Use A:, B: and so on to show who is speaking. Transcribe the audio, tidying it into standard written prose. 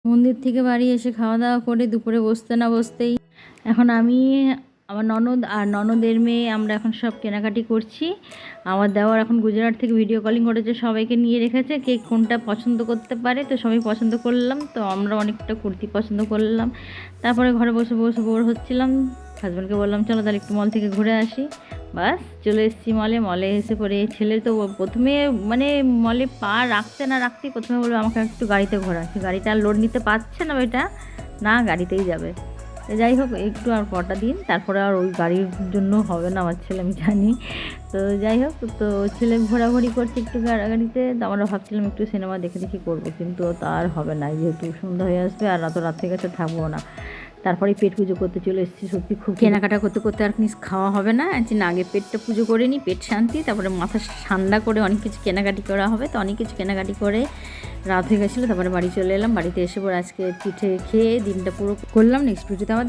A: মন্দির থেকে বাড়ি এসে খাওয়া দাওয়া করে দুপুরে বসতে না বসতেই এখন আমি, আমার ননদ আর ননদের মেয়ে আমরা এখন সব কেনাকাটি করছি। আমার দেওয়ার এখন গুজরাট থেকে ভিডিও কলিং করেছে, সবাইকে নিয়ে রেখেছে কে কোনটা পছন্দ করতে পারে। তো সবাই পছন্দ করলাম, তো আমরা অনেকটা কুর্তি পছন্দ করলাম। তারপরে ঘরে বসে বসে বোর হচ্ছিলাম, হাজব্যান্ডকে বললাম চলো তাহলে একটু মল থেকে ঘুরে আসি। বাস চলে এসেছি মলে। মলে এসে পরে ছেলে তো প্রথমে মানে মলে পা রাখতে না রাখতেই প্রথমে বলবে আমাকে একটু গাড়িতে ঘোরা, সে গাড়িটা আর লোড নিতে পারছে না, ওইটা না গাড়িতেই যাবে। যাই হোক একটু আর কটা দিন, তারপরে আর ওই গাড়ির জন্য হবে না আমার ছেলে, আমি জানি। তো যাই হোক, তো ছেলে ঘোরাঘুরি করছে একটু গাড়িতে, তো আমরা ভাবছিলাম একটু সিনেমা দেখে দেখি করবো, কিন্তু তার হবে না, যেহেতু সন্ধ্যা হয়ে আসবে আর রাত থেকে কাছে থাকবো না। তারপরে পেট পুজো করতে চলে এসেছি। সত্যি খুব কেনাকাটা করতে করতে আর কিছু খাওয়া হবে না, যে না আগে পেটটা পুজো করে নিই, পেট শান্তি, তারপরে মাথা ঠান্ডা করে অনেক কিছু কেনাকাটি করা হবে। তো অনেক কিছু কেনাকাটি করে রাত হয়ে গেছিলো, তারপরে বাড়ি চলে এলাম। বাড়িতে এসে পর আজকে পিঠে খেয়ে দিনটা পুরো করলাম। নেক্সট ভিডিওতে আমাদের